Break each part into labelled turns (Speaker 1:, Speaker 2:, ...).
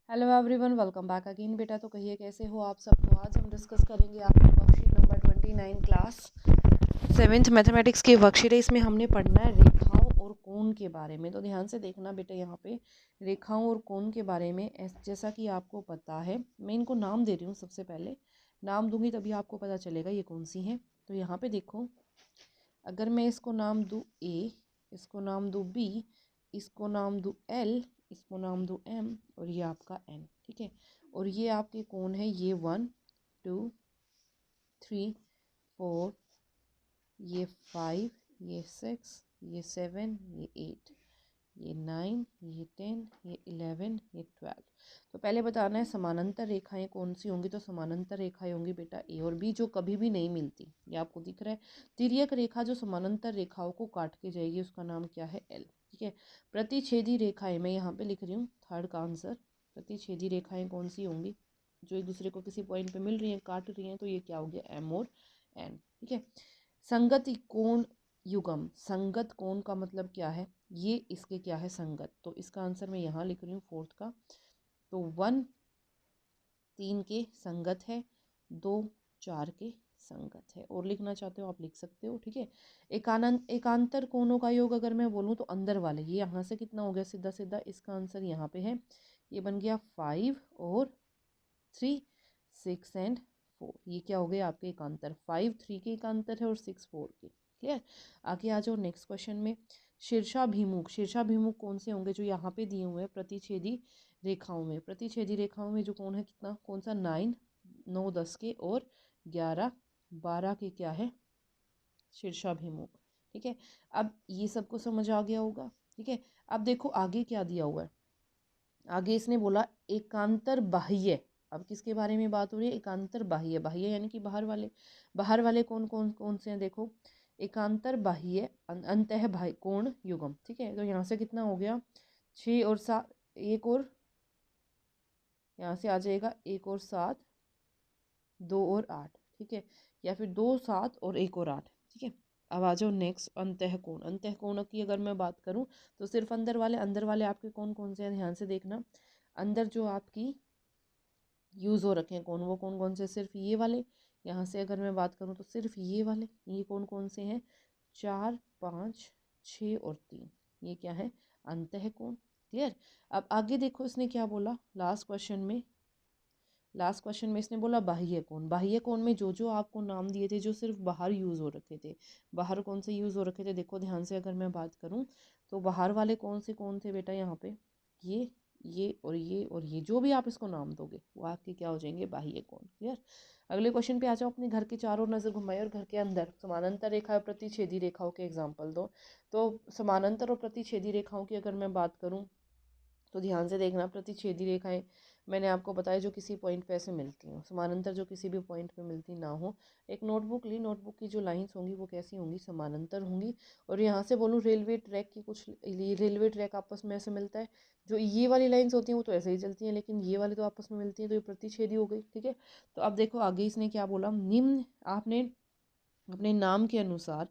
Speaker 1: Hello everyone, welcome back again बेटा। तो कहिए कैसे हो आप सब। तो आज हम डिस्कस करेंगे आपकी worksheet number 29 class 7th mathematics की वर्कशीट है। इसमें हमने पढ़ना है रेखाओं और कोण के बारे में। तो ध्यान से देखना बेटा, यहाँ पे रेखाओं और कोण के बारे में जैसा कि आपको पता है, मैं इनको नाम दे रही हूँ। सबसे पहले नाम दूंगी तभी आपको पता चलेगा ये कौन सी हैं। तो यहाँ पे देखो, अगर मैं इसको नाम दूँ ए, इसको नाम दूँ बी, इसको नाम दूँ एल, इसको नाम दूँ एम और ये आपका एन, ठीक है। और ये आपके कोण है, ये 1 2 3 4, ये 5, ये 6, ये 7, ये 8, ये 9, ये 10, ये 11, ये 12। तो पहले बताना है समानांतर रेखाएं कौन सी होंगी। तो समानांतर रेखाएं होंगी बेटा ए और बी, जो कभी भी नहीं मिलती। ये आपको दिख रहा है। तिर्यक रेखा जो समानांतर रेखाओं को काट के जाएगी उसका नाम क्या है, एल, ठीक है। प्रतिच्छेदी रेखाएं मैं यहाँ पे लिख रही हूँ, थर्ड का आंसर। प्रतिच्छेदी रेखाएं कौन सी होंगी, जो एक दूसरे को किसी पॉइंट पे मिल रही हैं, काट रही हैं, तो ये क्या हो गया, एम और एन, ठीक है। संगत कोण युगम, संगत कोण का मतलब क्या है, ये इसके क्या है, संगत। तो इसका आंसर मैं यहाँ लिख रही हूँ फोर्थ का। तो 1 3 के संगत है, 2 4 के संगत है। और लिखना चाहते हो आप लिख सकते हो, ठीक है। एकांतर कोणों का योग अगर मैं बोलूँ तो अंदर वाले, ये यहाँ से कितना हो गया, सीधा सीधा इसका आंसर यहाँ पे है, ये बन गया 5 और 3 6 एंड 4। ये क्या हो गए आपके एकांतर, 5 3 के एकांतर है और 6 4 के। क्लियर। आगे आ जाओ नेक्स्ट क्वेश्चन में। शीर्षाभिमुख, शीर्षाभिमुख कौन से होंगे, जो यहाँ पे दिए हुए हैं प्रतिच्छेदी रेखाओं में। प्रतिच्छेदी रेखाओं में जो कौन है, कितना, कौन सा, 9 9 10 के और 11 12 के क्या है, शीर्षाभिमुख, ठीक है। अब ये सबको समझ आ गया होगा, ठीक है। अब देखो आगे क्या दिया हुआ है। आगे इसने बोला एकांतर बाह्य। अब किसके बारे में बात हो रही है, एकांतर बाह्य। बाह्य यानी कि बाहर वाले। बाहर वाले कौन कौन कौन से हैं, देखो, एकांतर बाह्य अंतः बाह्य कोण युगम, ठीक है। तो यहाँ से कितना हो गया, 6 और 7, एक और यहाँ से आ जाएगा, 1 और 7, 2 और 8, ठीक है। या फिर 2 7 और 1 और 8, ठीक है। अब आ जाओ नेक्स्ट, अंतःकोण। अंतःकोण की अगर मैं बात करूं तो सिर्फ अंदर वाले आपके कौन कौन से हैं, ध्यान से देखना। अंदर जो आपकी यूज़ हो रखे हैं कौन, वो कौन कौन से, सिर्फ ये वाले। यहाँ से अगर मैं बात करूँ तो सिर्फ ये वाले, ये कौन कौन से हैं, 4 5 6 और 3, ये क्या है, अंतःकोण। क्लियर। अब आगे देखो इसने क्या बोला लास्ट क्वेश्चन में। लास्ट क्वेश्चन में इसने बोला बाह्य कोण। बाह्य कोण में जो जो आपको नाम दिए थे, जो सिर्फ बाहर यूज़ हो रखे थे। बाहर कौन से यूज़ हो रखे थे, देखो ध्यान से अगर मैं बात करूँ तो बाहर वाले कौन थे बेटा, यहाँ पे ये और ये और ये, जो भी आप इसको नाम दोगे वो आपके क्या हो जाएंगे, बाह्य कोण। क्लियर। अगले क्वेश्चन पे आ जाओ। अपने घर के चारों नजर घुमाए और घर के अंदर समानांतर रेखा और प्रतिच्छेदी रेखाओं के एग्जाम्पल दो। तो समानांतर और प्रतिच्छेदी रेखाओं की अगर मैं बात करूँ तो ध्यान से देखना। प्रतिच्छेदी रेखाएं मैंने आपको बताया जो किसी पॉइंट पे ऐसे मिलती हों, समानांतर जो किसी भी पॉइंट पे मिलती ना हो। एक नोटबुक ली, नोटबुक की जो लाइंस होंगी वो कैसी होंगी, समानांतर होंगी। और यहाँ से बोलूँ रेलवे ट्रैक की, कुछ रेलवे ट्रैक आपस में ऐसे मिलता है, जो ये वाली लाइन्स होती हैं वो तो ऐसे ही चलती हैं, लेकिन ये वाली तो आपस में मिलती हैं, तो ये प्रतिच्छेदी हो गई, ठीक है। तो अब देखो आगे इसने क्या बोला, निम्न आपने अपने नाम के अनुसार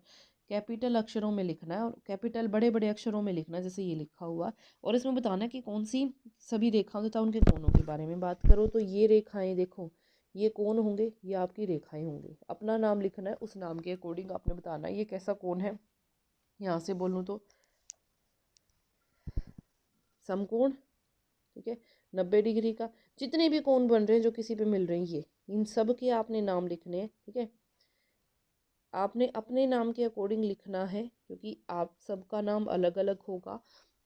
Speaker 1: कैपिटल अक्षरों में लिखना है, और कैपिटल बड़े बड़े अक्षरों में लिखना है, जैसे ये लिखा हुआ। और इसमें बताना है कि कौन सी सभी रेखाओं तथा उनके कोणों के बारे में बात करो। तो ये रेखाएं देखो, ये कोण होंगे, ये आपकी रेखाएं होंगी। अपना नाम लिखना है, उस नाम के अकॉर्डिंग आपने बताना है ये कैसा कोण है। यहाँ से बोलूँ तो समकोण, ठीक है, 90 डिग्री का। जितने भी कोण बन रहे हैं जो किसी पे मिल रहे हैं, ये इन सब के आपने नाम लिखने हैं, ठीक है। आपने अपने नाम के अकॉर्डिंग लिखना है, क्योंकि आप सबका नाम अलग अलग होगा,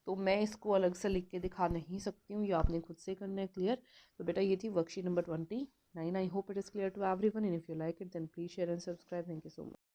Speaker 1: तो मैं इसको अलग से लिख के दिखा नहीं सकती हूँ, ये आपने खुद से करना है। क्लियर। तो बेटा ये थी worksheet number 29। I hope it is clear to everyone, and if you like it then please share and subscribe. Thank you so much.